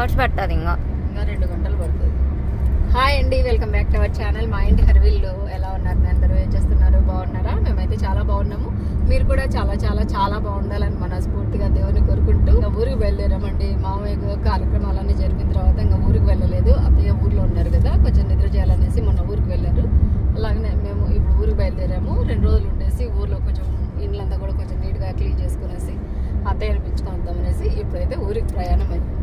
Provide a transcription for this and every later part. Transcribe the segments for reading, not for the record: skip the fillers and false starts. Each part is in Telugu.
అవర్స్ పడుతుంది. ఇంకా 2 గంటలు పడుతుంది. హాయ్ అండి, welcome back to our channel. మా ఇంటి హర్విల్లు ఎలా ఉన్నారు? మీ అందరూ ఏం చేస్తున్నారు? బాగున్నారా? మేమైతే చాలా బాగున్నాము. మీరు కూడా చాలా చాలా చాలా బాగుండాలని మనస్ఫూర్తిగా దేవుని కోరుకుంటూ ఇంకా ఊరికి బయలుదేరామండి. మామయ్య కార్యక్రమాలన్నీ జరిపిన తర్వాత ఇంకా ఊరికి వెళ్ళలేదు. అత్తయ్య ఊర్లో ఉన్నారు కదా, కొంచెం నిద్ర చేయాలనేసి మొన్న ఊరికి వెళ్ళారు. అలాగనే మేము ఇప్పుడు ఊరికి బయలుదేరాము. 2 రోజులు ఉండేసి ఊర్లో కొంచెం ఇండ్లంతా కూడా కొంచెం నీట్గా క్లీన్ చేసుకునేసి అత్తయ్యని పిలుచుకొద్దామనేసి ఇప్పుడైతే ఊరికి ప్రయాణం అయింది.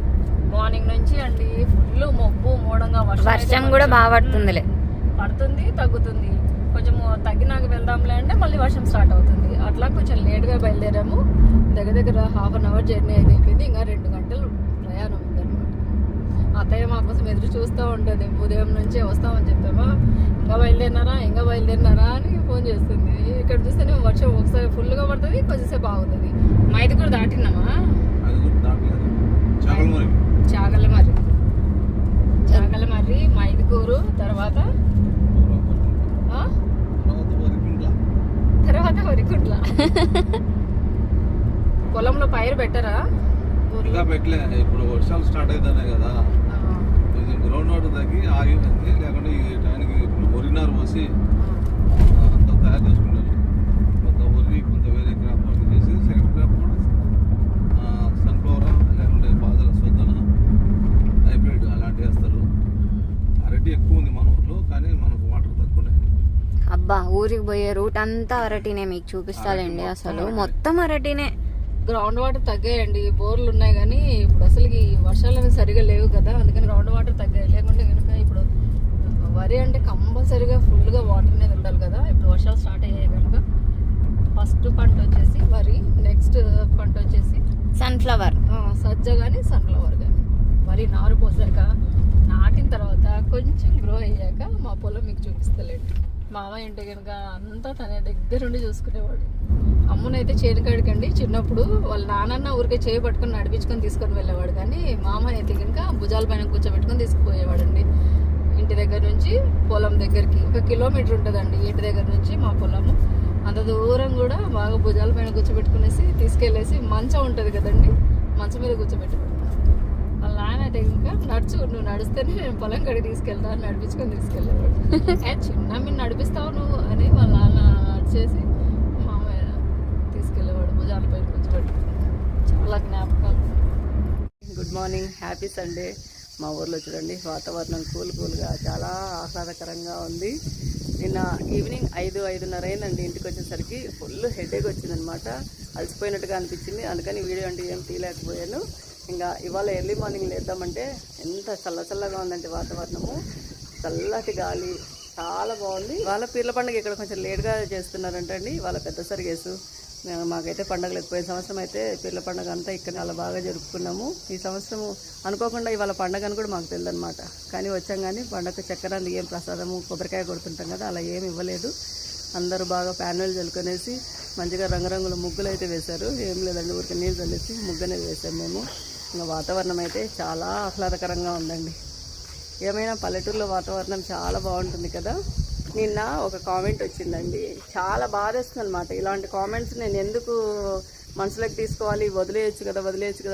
మార్నింగ్ నుంచి అండి ఫుల్ మబ్బు మూడంగా వర్షం కూడా బాగా పడుతుంది, తగ్గుతుంది. కొంచెం తగ్గినాక వెళ్దాంలే అంటే మళ్ళీ వర్షం స్టార్ట్ అవుతుంది. అట్లా కొంచెం లేట్గా బయలుదేరాము. దగ్గర హాఫ్ అన్ అవర్ జర్నీ అయితే అయిపోయింది. ఇంకా 2 గంటలు ప్రయాణం ఉందన్నమాట. అత్తయ్య మా కోసం ఎదురు చూస్తూ ఉంటుంది. ఉదయం నుంచే వస్తామని చెప్పామా, ఇంకా బయలుదేరినారా అని ఫోన్ చేస్తుంది. ఇక్కడ చూస్తేనే వర్షం ఒకసారి ఫుల్గా పడుతుంది, కొంచెంసేపు ఆగుతుంది. మా ఇది కూడా దాటినామా? చాగలమర్రి, మైదుకూరు, తర్వాత వరికుంట్ల. పొలంలో పైరు పెట్టరా? ఇంకా పెట్టలే. ఇప్పుడు వర్షాలు స్టార్ట్ అవుతున్నాయి కదా, కొంచెం గ్రౌండ్ వాటర్ తగ్గి ఆగిపోయింది. లేకుంటే ఈ టైంకి ఇప్పుడు వరినారు పోసి అంతా తయారు చేసుకుంటారు. కొంత వరి, కొంత వేరే క్రాప్ చేసి సెకండ్ క్రాప్ కూడా సన్ఫ్లవర్ లేకుంటే బాదల సొద్దన హైబ్రిడ్ అలాంటివి వేస్తారు. అరటి ఎక్కువ ఉంది మన ఊర్లో, కానీ మనకు వాటర్ తక్కువ. అబ్బా, ఊరికి పోయే రూట్ అంతా అరటినే. మీకు చూపిస్తానండి, అసలు మొత్తం అరటినే. Ground water తగ్గాయండి. బోర్లు ఉన్నాయి కానీ ఇప్పుడు అసలు ఈ వర్షాలు సరిగా లేవు కదా, అందుకని గ్రౌండ్ వాటర్ తగ్గాయి. లేకుంటే కనుక ఇప్పుడు వరి అంటే కంపల్సరీగా ఫుల్గా వాటర్ అనేది ఉండాలి కదా. ఇప్పుడు వర్షాలు స్టార్ట్ అయ్యాయి కనుక ఫస్ట్ పంట వచ్చేసి వరి, నెక్స్ట్ పంట వచ్చేసి సన్ఫ్లవర్, సజ్జ కానీ సన్ఫ్లవర్ కానీ. వరి నారు పోసాక నాటిన తర్వాత కొంచెం గ్రో అయ్యాక మా పొలం మీకు చూపిస్తలేండి. మామయ్య ఇంటి కనుక అంతా తన దగ్గరుండి చూసుకునేవాడు. అమ్మునైతే చేనుకాడికండి చిన్నప్పుడు వాళ్ళ నాన్న ఊరికే చేయి పట్టుకొని నడిపించుకొని తీసుకొని వెళ్ళేవాడు. కానీ మామయ్య అయితే కనుక భుజాల పైన కూర్చోబెట్టుకొని తీసుకుపోయేవాడండి. ఇంటి దగ్గర నుంచి పొలం దగ్గరికి 1 కిలోమీటర్ ఉంటుందండి. ఇంటి దగ్గర నుంచి మా పొలము అంత దూరం కూడా బాగా భుజాల పైన కూర్చోబెట్టుకునేసి తీసుకెళ్ళేసి మంచం ఉంటుంది కదండి, మంచం మీద కూర్చోబెట్టుకోండి. వాళ్ళ నాన్న అయితే ఇంకా నువ్వు నడిస్తేనే నేను పొలం కడిగి తీసుకెళ్తా అని నడిపించుకొని తీసుకెళ్ళేవాడు. చిన్న మీరు నడిపిస్తావు నువ్వు అని వాళ్ళ నాన్న నడిచేసి మామయ్య తీసుకెళ్ళేవాడు భుజాల పైన కూర్చోబెట్టుకుని. చాలా జ్ఞాపకాలు. Good morning, happy Sunday. మా ఊర్లో చూడండి వాతావరణం కూల్గా చాలా ఆహ్లాదకరంగా ఉంది. నిన్న ఈవినింగ్ 5-5:30 అయిందండి ఇంటికి వచ్చేసరికి. ఫుల్ హెడేక్ వచ్చిందనమాట, అలసిపోయినట్టుగా అనిపించింది. అందుకని వీడియో అంటే ఏం తీయలేకపోయాను. ఇంకా ఇవాళ ఎర్లీ మార్నింగ్ లేద్దామంటే ఎంత చల్లగా ఉందంటే వాతావరణము, చల్లటి గాలి, చాలా బాగుంది. వాళ్ళ పీర్ల పండుగ ఇక్కడ కొంచెం లేట్గా చేస్తున్నారంటండి. వాళ్ళ పెద్ద సరిగేసు. మాకైతే పండుగలు ఎక్కువ. సంవత్సరం అయితే పీర్ల పండుగ అంతా ఇక్కడ చాలా బాగా జరుపుకున్నాము. ఈ సంవత్సరం అనుకోకుండా ఇవాళ పండుగ అని కూడా మాకు తెలియదు అనమాట. కానీ వచ్చాం కానీ పండుగ చక్కెర ఏం ప్రసాదము కొబ్బరికాయ కొడుతుంటాం కదా, అలా ఏమి ఇవ్వలేదు. అందరూ బాగా ప్యానెల్ చల్లుకొనేసి మంచిగా రంగురంగుల ముగ్గులు అయితే వేశారు. ఏం లేదండి, ఊరికి నీళ్ళు చల్లేసి ముగ్గునే వేసాం మేము. ఇంకా వాతావరణం అయితే చాలా ఆహ్లాదకరంగా ఉందండి. ఏమైనా పల్లెటూరులో వాతావరణం చాలా బాగుంటుంది కదా. నిన్న ఒక కామెంట్ వచ్చిందండి, చాలా బాధేస్తుంది అనమాట. ఇలాంటి కామెంట్స్ నేను ఎందుకు మనసులోకి తీసుకోవాలి, వదిలేయచ్చు కదా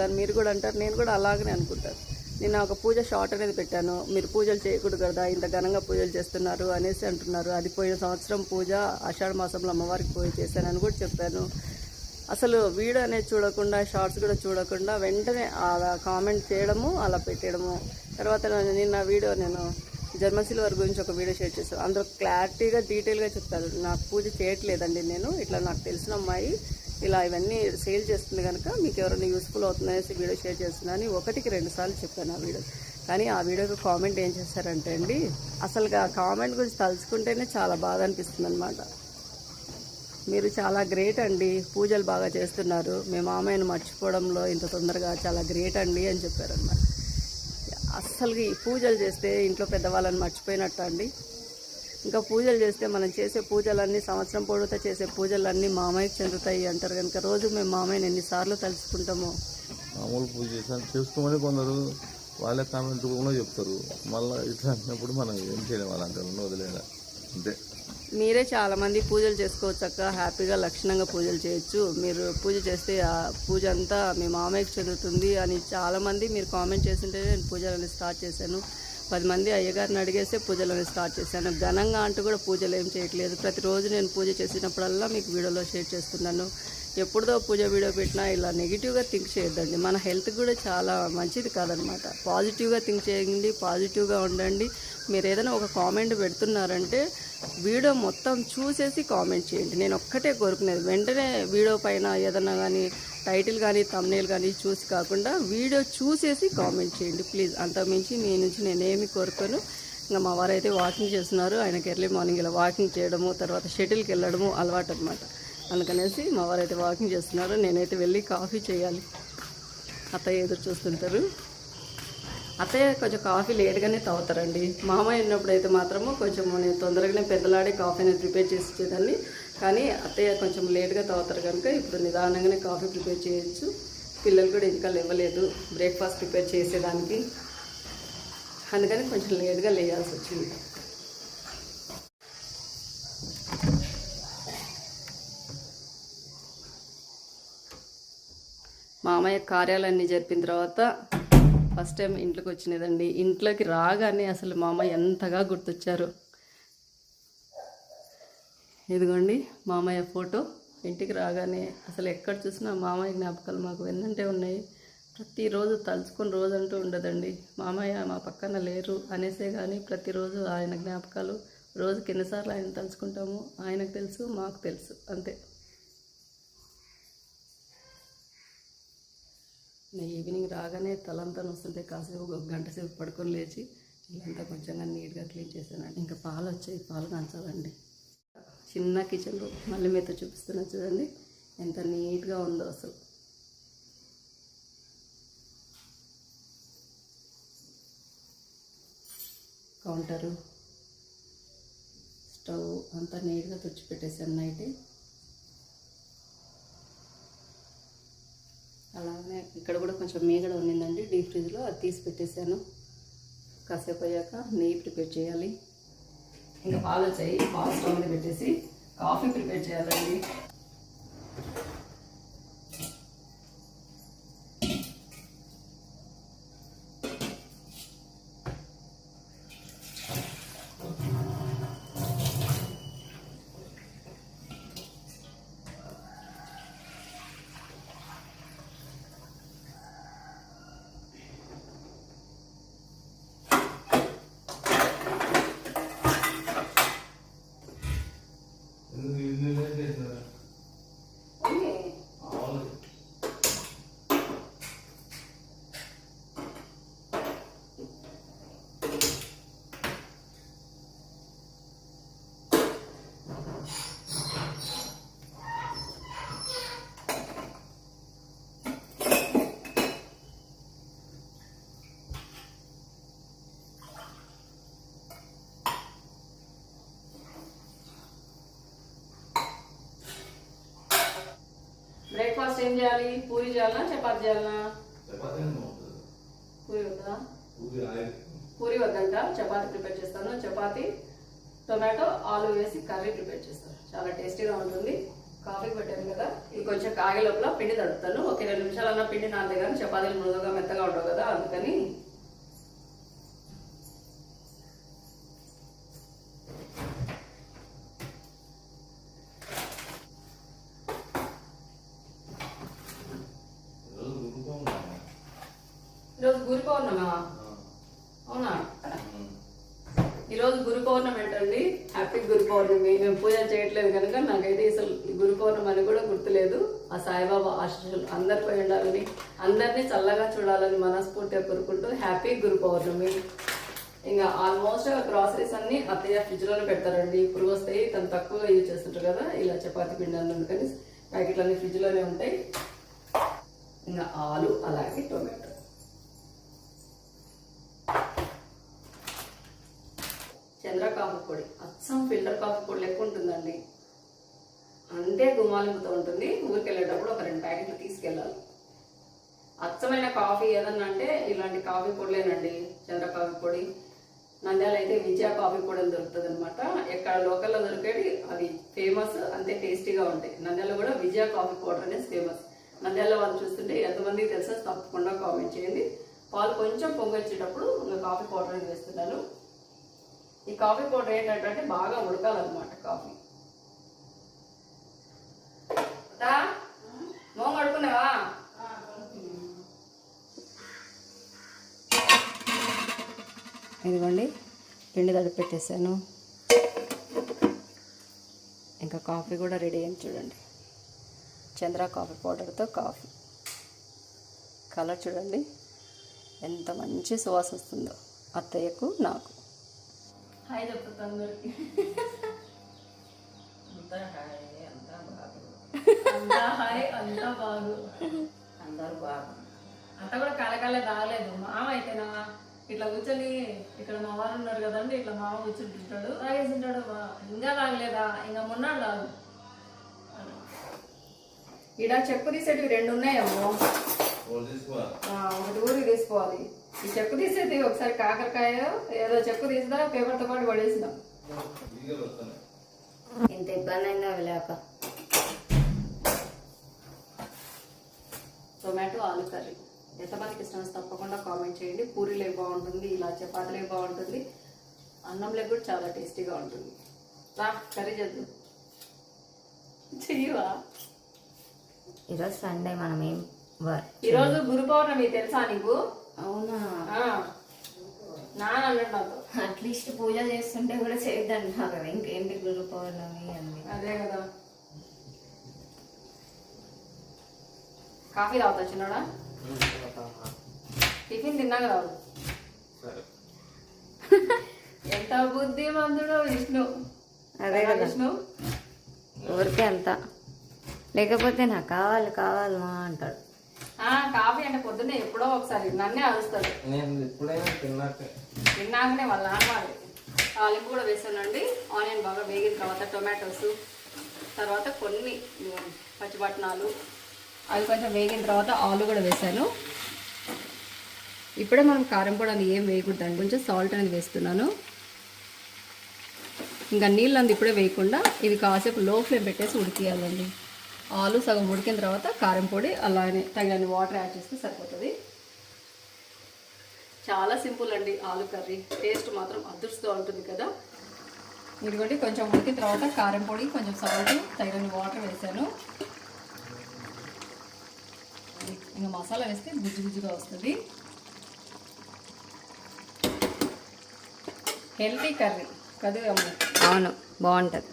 అని మీరు కూడా అంటారు. నేను కూడా అలాగనే అనుకుంటాను. నిన్న ఒక పూజ షార్ట్ అనేది పెట్టాను. మీరు పూజలు చేయకూడదు కదా, ఇంత ఘనంగా పూజలు చేస్తున్నారు అనేసి అంటున్నారు. అది పోయిన సంవత్సరం పూజ ఆషాఢ మాసంలో అమ్మవారికి పూజ చేశానని కూడా చెప్పాను. అసలు వీడియో అనేది చూడకుండా, షార్ట్స్ కూడా చూడకుండా వెంటనే అలా కామెంట్ చేయడము, అలా పెట్టడము. తర్వాత నిన్న వీడియో నేను జర్మన్ సిల్వర్ గురించి ఒక వీడియో షేర్ చేశాను. అందులో క్లారిటీగా డీటెయిల్గా చెప్తాను. నాకు పూజ చేయట్లేదండి నేను, ఇట్లా నాకు తెలిసిన అమ్మాయి ఇలా ఇవన్నీ సేల్ చేస్తుంది కనుక మీకు ఎవరైనా యూస్ఫుల్ అవుతుందనేసి వీడియో షేర్ చేస్తున్నాను. 1కి 2 సార్లు చెప్పాను ఆ వీడియో. కానీ ఆ వీడియోకి కామెంట్ ఏం చేశారంటే అండి, అసలు ఆ కామెంట్ గురించి తలుచుకుంటేనే చాలా బాధ అనిపిస్తుంది అనమాట. మీరు చాలా గ్రేట్ అండి, పూజలు బాగా చేస్తున్నారు, మీ మామయ్యను మర్చిపోవడంలో ఇంత తొందరగా చాలా గ్రేట్ అండి అని చెప్పారనమాట. అస్సలు ఈ పూజలు చేస్తే ఇంట్లో పెద్దవాళ్ళని మర్చిపోయినట్టు అండి. ఇంకా పూజలు చేస్తే మనం చేసే పూజలన్నీ సంవత్సరం పొడుగుతా చేసే పూజలన్నీ మామయ్యకి చెందుతాయి అంటారు కనుక రోజు మేము మామయ్యని ఎన్నిసార్లు తలుచుకుంటామో. మామూలు పూజ చేసుకోమని కొందరు వాళ్ళే కామెంట్ రూపంలో చెప్తారు. మళ్ళీ ఇట్లా అన్నప్పుడు మనం ఏం చేయలేం, అలాంటి వదిలేదా అంతే. మీరే చాలామంది పూజలు చేసుకోవచ్చు అక్క, హ్యాపీగా లక్షణంగా పూజలు చేయొచ్చు, మీరు పూజ చేస్తే ఆ పూజ అంతా మీ మామయ్యకి చదువుతుంది అని చాలామంది మీరు కామెంట్ చేస్తుంటే నేను పూజలని స్టార్ట్ చేశాను. 10 మంది అయ్యగారిని అడిగేస్తే పూజలని స్టార్ట్ చేశాను. ఘనంగా అంటూ కూడా పూజలు ఏం చేయట్లేదు. ప్రతిరోజు నేను పూజ చేసినప్పుడల్లా మీకు వీడియోలో షేర్ చేస్తున్నాను. ఎప్పుడుదో పూజ వీడియో పెట్టినా ఇలా నెగిటివ్గా థింక్ చేయొద్దండి. మన హెల్త్ కూడా చాలా మంచిది కాదనమాట. పాజిటివ్గా థింక్ చేయండి, పాజిటివ్గా ఉండండి. మీరు ఏదైనా ఒక కామెంట్ పెడుతున్నారంటే వీడియో మొత్తం చూసేసి కామెంట్ చేయండి. నేను ఒక్కటే కోరుకునేది, వెంటనే వీడియో పైన ఏదన్నా కానీ టైటిల్ కానీ థంబ్నెయిల్ కానీ చూసి కాకుండా వీడియో చూసేసి కామెంట్ చేయండి ప్లీజ్. అంతకుమించి మీ నుంచి నేనేమి కోరుకోను. ఇంకా మా వారు అయితే వాకింగ్ చేస్తున్నారు. ఆయనకి ఎర్లీ మార్నింగ్ ఇలా వాకింగ్ చేయడము, తర్వాత షటిల్కి వెళ్ళడము అలవాటు అనమాట. అందుకనేసి మా వారు అయితే వాకింగ్ చేస్తున్నారు. నేనైతే వెళ్ళి కాఫీ చేయాలి. అత్తయ్య ఎదురు చూస్తుంటారు. అత్తయ్య కొంచెం కాఫీ లేట్గానే తాగుతారండి. మామయ్య ఉన్నప్పుడు అయితే మాత్రము కొంచెం నేను తొందరగానే పెద్దలాడే కాఫీని ప్రిపేర్ చేసి ఇచ్చేదాన్ని. కానీ అత్తయ్య కొంచెం లేట్గా తాగుతారు కనుక ఇప్పుడు నిదానంగానే కాఫీ ప్రిపేర్ చేయొచ్చు. పిల్లలు కూడా ఇంకా లేవలేదు బ్రేక్ఫాస్ట్ ప్రిపేర్ చేసేదానికి. అందుకని కొంచెం లేట్గా లేయాల్సి వచ్చింది. మామయ్య కార్యాలన్నీ జరిపిన తర్వాత ఫస్ట్ టైం ఇంట్లోకి వచ్చినదండి. ఇంట్లోకి రాగానే అసలు మామయ్య ఎంతగా గుర్తొచ్చారు. ఇదిగోండి మామయ్య ఫోటో. ఇంటికి రాగానే అసలు ఎక్కడ చూసినా మామయ్య జ్ఞాపకాలు మాకు వెన్నంటే ఉన్నాయి. ప్రతిరోజు తలుచుకొని రోజంటూ ఉండదండి. మామయ్య మా పక్కన లేరు అనేసే కానీ ప్రతిరోజు ఆయన జ్ఞాపకాలు. రోజుకి ఎన్నిసార్లు ఆయన తలుచుకుంటాము ఆయనకు తెలుసు, మాకు తెలుసు, అంతే. ఈవినింగ్ రాగానే తలంతా వస్తుంటే కాసేపు 1 గంట సేపు పడుకొని లేచి ఇల్లంతా కొంచెంగా నీట్గా క్లీన్ చేశానండి. ఇంకా పాలు వచ్చాయి, పాలు కాంచాలండి. చిన్న కిచెన్లో మళ్ళీ మీతో చూపిస్తున్నా చూడండి ఎంత నీట్గా ఉందో అసలు. కౌంటరు, స్టవ్ అంతా నీట్గా తుడిచిపెట్టేసాను నైట్. అలానే ఇక్కడ కూడా కొంచెం మీగడ ఉన్నిందండి డీప్ ఫ్రిడ్జ్లో, అది తీసి పెట్టేశాను. కాసేపు అయ్యాక నెయ్యి ప్రిపేర్ చేయాలి. ఇంకా పాలు వచ్చాయి, పాలు స్టవ్ మీద పెట్టేసి కాఫీ ప్రిపేర్ చేయాలండి. బ్రేక్ఫాస్ట్ ఏం చేయాలి? పూరి చేయాలనా చపాతి చేయాలనా? పూరి వద్దా? పూరి వద్దంట, చపాతి ప్రిపేర్ చేస్తాను. చపాతి టొమాటో ఆలు వేసి కర్రీ ప్రిపేర్ చేస్తాను, చాలా టేస్టీగా ఉంటుంది. కాఫీకి పెట్టాను కదా, ఇది కొంచెం కాగే లోపల పిండి తడుపుతాను. ఒక 2 నిమిషాలన్నా పిండి నాదే కానీ చపాతీలు మృదుగా మెత్తగా ఉండవు కదా, అందుకని ఈరోజు గురు పౌర్ణమా? అవునా? ఈరోజు గురు పౌర్ణమి ఏంటండి. హ్యాపీ గురు పౌర్ణమి. మేము పూజ చేయట్లేదు కనుక నాకైతే అసలు గురు పౌర్ణమి అని కూడా గుర్తులేదు. ఆ సాయిబాబా ఆశీస్సులు అందరిపై ఉండాలని, అందరినీ చల్లగా చూడాలని మనస్ఫూర్తిగా కోరుకుంటూ హ్యాపీ గురు పౌర్ణమి. ఇంకా ఆల్మోస్ట్ గ్రాసరీస్ అన్ని అత్తయ్య ఫ్రిడ్జ్లోనే పెడతారండి. ఇప్పుడు వస్తాయి, తను తక్కువగా యూజ్ చేస్తుంటారు కదా ఇలా చపాతీ పిండి అన్నీ, కానీ ప్యాకెట్లన్నీ ఫ్రిడ్జ్లోనే ఉంటాయి. ఇంకా ఆలు అలాగే టొమాటో. చంద్ర కాఫీ పొడి అచ్చం ఫిల్టర్ కాఫీ పొడి లెక్క ఉంటుందండి, అంతే గుమాలింపుతో ఉంటుంది. ఊరికి వెళ్ళేటప్పుడు ఒక 2 ప్యాకెట్లు తీసుకెళ్ళాలి. అచ్చమైన కాఫీ ఏదన్నా అంటే ఇలాంటి కాఫీ పొడిలేనండి. చంద్ర కాఫీ పొడి నంద్యాల అయితే విజయ కాఫీ పొడి దొరుకుతుంది అనమాట. ఎక్కడ లోకల్లో దొరికేది అది ఫేమస్, అంతే టేస్టీగా ఉంటాయి. నంద్యాల కూడా విజయ కాఫీ పౌడర్ అనేది ఫేమస్. నంద్యాల వాళ్ళు చూస్తుంటే ఎంతమందికి తెలుసో తప్పకుండా కామెంట్ చేయండి. పాలు కొంచెం పొంగొచ్చేటప్పుడు ఇంకా కాఫీ పౌడర్ అనేది వేస్తున్నాను. ఈ కాఫీ పౌడర్ ఏంటంటే బాగా ఉడకాలన్నమాట కాఫీ. మోంగ్ అడుకున్నావా? ఇదిగోండి పిండి తడిపి పెట్టేశాను. ఇంకా కాఫీ కూడా రెడీ అయింది చూడండి. చంద్ర కాఫీ పౌడర్తో కాఫీ. కలర్ చూడండి ఎంత మంచి సువాసన వస్తుందో అత్తయ్యకు నాకు. హాయ్ చెప్తా అందరికి. అంతా బాగు అందరూ బాగు. అంత కూడా కలకలే తాగలేదు. మామ అయితేనా ఇట్లా కూర్చొని ఇక్కడ మా వారు ఉన్నారు కదండి, ఇట్లా మామ కూర్చుంటుంటాడు, తాగేసింటాడు. ఇంకా తాగలేదా? ఇంకా మొన్నాడు తాగు. ఇక్కడ చెక్కు తీసేటివి 2 ఉన్నాయేమో, ఒకటి ఊరికి తీసుకోవాలి. ఈ చెక్కు తీసేది ఒకసారి కాకరకాయ ఏదో చెక్కు తీసినా పేపర్తో పాటు పడేసినాం. ఇంత ఇబ్బంది అయిందా లేక. టొమాటో ఆలు కర్రీ ఎంతమందికి ఇష్టం తప్పకుండా కామెంట్ చేయండి. పూరీలేకి బాగుంటుంది, ఇలా చపాతీలేకి బాగుంటుంది, అన్నంలోకి కూడా చాలా టేస్టీగా ఉంటుంది. రా కర్రీ చేద్దాం. చెయ్యవా? ఈరోజు సండే, మనం ఏం ఈరోజు గురు పౌర్ణమి తెలుసా నీకు? అవునా? నాన్న అన్నాడు నాతో. అట్లీస్ట్ పూజ చేస్తుంటే కూడా చేయొద్దంటున్నా కదా, ఇంకేంటి గురు పౌర్ణమి అని. అదే కదా. కాఫీ తాగుతా చిన్నోడా? టిఫిన్ తిన్నాక రావు. ఎంత బుద్ధిమంతుడో విష్ణు. అదే కదా విష్ణు ఊరికే అంత, లేకపోతే నాకు కావాలి కావాలి మా అంటాడు. కాఫీ అంటే పొద్దున్నే ఎప్పుడో ఒకసారి నన్నే అరుస్తాడు. తిన్నాకనే వాళ్ళ నాన్నవాళ్ళు. తాలింపు కూడా వేసానండి. ఆనియన్ బాగా వేగిన తర్వాత టొమాటోస్, తర్వాత కొన్ని పచ్చిబట్నాలు, అవి కొంచెం వేగిన తర్వాత ఆలు కూడా వేసాను. ఇప్పుడే మనం కారం పొడి అది ఏం వేయకూడదండి, కొంచెం సాల్ట్ అనేది వేస్తున్నాను. ఇంకా నీళ్ళు అంది ఇప్పుడే వేయకుండా ఇది కాసేపు లో ఫ్లేమ్ పెట్టేసి ఉడికియాలండి. ఆలు సగం ఉడికిన తర్వాత కారం పొడి అలానే తగినన్ని వాటర్ యాడ్ చేస్తే సరిపోతుంది. చాలా సింపుల్ అండి ఆలు కర్రీ. టేస్ట్ మాత్రం అదృష్టంగా ఉంటుంది కదా. ఇదిగోండి కొంచెం ఉడికిన తర్వాత కారం పొడి, కొంచెం సాల్ట్, తగినన్ని వాటర్ వేసాను. ఇంకా మసాలా వేస్తే గుజ్జు గుజ్జుగా వస్తుంది. హెల్తీ కర్రీ కదా అమ్మ? అవును, బాగుంటుంది.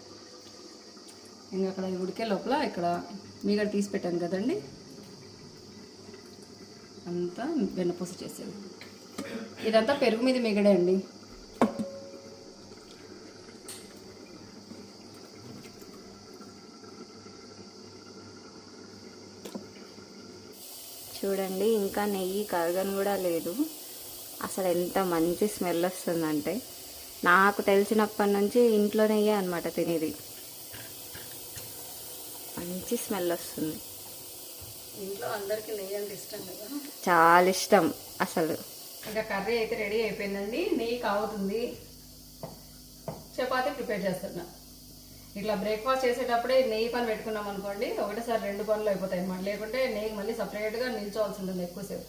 ఇంకా అక్కడ ఉడికే లోపల ఇక్కడ మీగడ తీసి పెట్టాను కదండి, అంతా వెన్నపూస చేసాను. ఇదంతా పెరుగు మీద మిగడే అండి. చూడండి ఇంకా నెయ్యి కరగని కూడా లేదు. అసలు ఎంత మంచి స్మెల్ వస్తుందంటే, నాకు తెలిసినప్పటి నుంచి ఇంట్లో నెయ్యే అనమాట తినేది. మంచి స్మెల్ వస్తుంది. ఇంట్లో అందరికీ నెయ్యి అంటే ఇష్టం కదా, చాలా ఇష్టం అసలు. ఇంకా కర్రీ అయితే రెడీ అయిపోయిందండి. నెయ్యి కాగుతుంది. చపాతీ ప్రిపేర్ చేస్తున్నా. ఇట్లా బ్రేక్ఫాస్ట్ చేసేటప్పుడే నెయ్యి పని పెట్టుకున్నాం అనుకోండి, ఒకటేసారి 2 పనులు అయిపోతాయి అన్నమాట. లేకుంటే నెయ్యి మళ్ళీ సపరేట్గా నిల్చోవాల్సి ఉంటుంది ఎక్కువసేపు.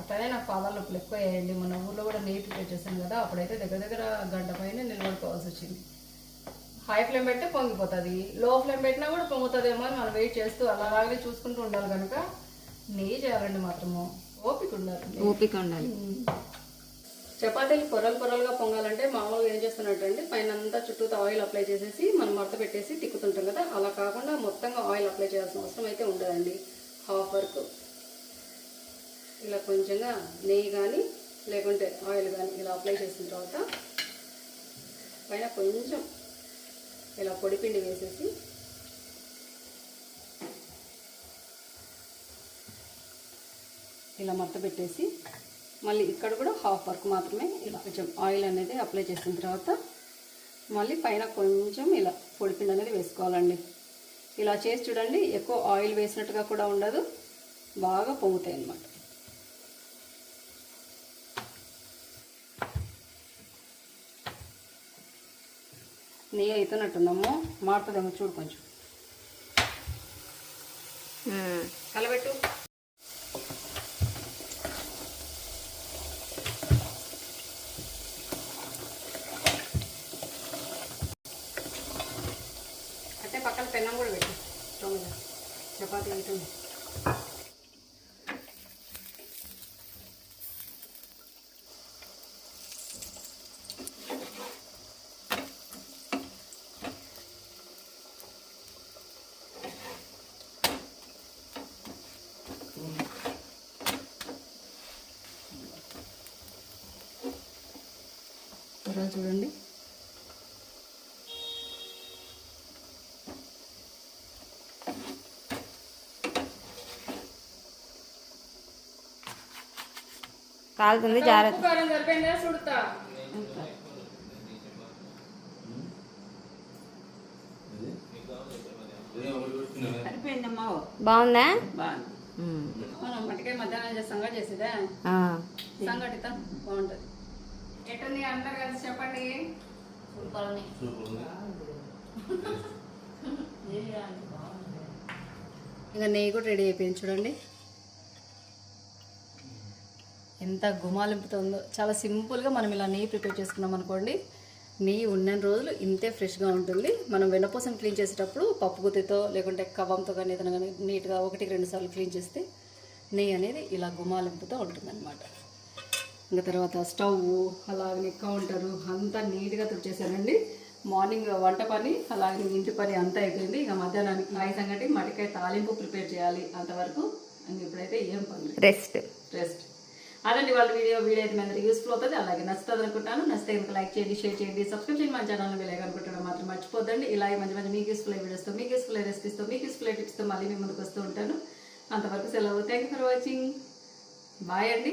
అట్లనే నాకు పాదాలు నొప్పులు ఎక్కువ వేయండి. మన ఊళ్ళో కూడా నెయ్యి ప్రిపేర్ చేశాను కదా, అప్పుడైతే దగ్గర గంట పైన నిలబడుకోవాల్సి వచ్చింది. హై ఫ్లేమ్ పెడితే పొంగిపోతుంది, లో ఫ్లేమ్ పెట్టినా కూడా పొంగుతుందేమో అని మనం వెయిట్ చేస్తూ అలాగే చూసుకుంటూ ఉండాలి. కనుక నెయ్యి చేయాలండి మాత్రము ఓపిక ఉండాలి. చపాతీలు పొరలుగా పొంగాలంటే మామూలుగా ఏం చేస్తున్నట్టు పైన అంతా చుట్టూ ఆయిల్ అప్లై చేసేసి మనం మడత పెట్టేసి తిక్కుతుంటాం కదా, అలా కాకుండా మొత్తంగా ఆయిల్ అప్లై చేయాల్సిన అవసరం అయితే ఉండదండి. హాఫ్ వరకు ఇలా కొంచెంగా నెయ్యి కానీ లేకుంటే ఆయిల్ కానీ ఇలా అప్లై చేసిన తర్వాత పైన కొంచెం ఇలా పొడిపిండి వేసేసి ఇలా మడత పెట్టేసి మళ్ళీ ఇక్కడ కూడా హాఫ్ వర్క్ మాత్రమే ఇలా కొంచెం ఆయిల్ అనేది అప్లై చేసిన తర్వాత మళ్ళీ పైన కొంచెం ఇలా పొడిపిండి అనేది వేసుకోవాలండి. ఇలా చేసి చూడండి, ఎక్కువ ఆయిల్ వేసినట్టుగా కూడా ఉండదు, బాగా పొంగుతాయి అన్నమాట. నెయ్యి అవుతున్నట్టున్నాము, మారుతుందేమో చూడు కొంచెం. కలబెట్టు. అంటే పక్కన పెన్నం కూడా పెట్టు, స్టవ్ మీద చపాతీ అవుతుంది. త్వరగా చూడండి. కాలుతుంది జాగ్రత్త. సరిపోయిందా చూడతా. బాగుందా? మనం మట్టికాయ మధ్యాహ్నం చేస్తాంగా చేసేదా సంగటిత బాగుంటుంది. ఎటుంది అందరు కలిసి చెప్పండి. ఇంకా నెయ్యి కూడా రెడీ అయిపోయింది చూడండి, ఎంత గుమాలింపుతుందో. చాలా సింపుల్గా మనం ఇలా నెయ్యి ప్రిపేర్ చేసుకున్నాం అనుకోండి, నెయ్యి ఉన్న రోజులు ఇంతే ఫ్రెష్గా ఉంటుంది. మనం వెన్నపూసను క్లీన్ చేసేటప్పుడు పప్పు గుత్తితో లేకుంటే కవ్వంతో కానీ ఏదైనా కానీ నీట్గా 1-2 సార్లు క్లీన్ చేస్తే నెయ్యి అనేది ఇలా గుమాలింపుతో ఉంటుందన్నమాట. ఇంకా తర్వాత స్టవ్ అలాగే కౌంటరు అంతా నీట్గా తుడిచేసానండి. మార్నింగ్ వంట పని అలాగే ఇంటి పని అంతా అయిపోయింది. ఇక మధ్యాహ్నానికి రాయి సంగటి మటికాయ తాలింపు ప్రిపేర్ చేయాలి. అంతవరకు ఇంక ఇప్పుడైతే ఏం పని, రెస్ట్. అదండి వాళ్ళ వీడియో అయితే మీ అందరికీ యూస్ఫుల్ అవుతుంది, అలాగే నచ్చుతుంది అనుకుంటాను. నచ్చితే కనుక లైక్ చేయండి, షేర్ చేయండి, సబ్స్క్రైబ్ చేయండి, మన ఛానల్ని వెళ్ళాలి అనుకుంటాను మాత్రం మర్చిపోద్దండి. ఇలాగే మంచి మంచి మీకు యూస్ఫుల్ వీడియోస్తో, మీకు యూస్ఫుల్ రెసిపీస్తో, మీకు యూస్ఫుల్ టిప్స్తో మళ్ళీ మీ ముందుకు వస్తూ ఉంటాను. అంతవరకు సెలవు. Thank you for watching. Bye అండి.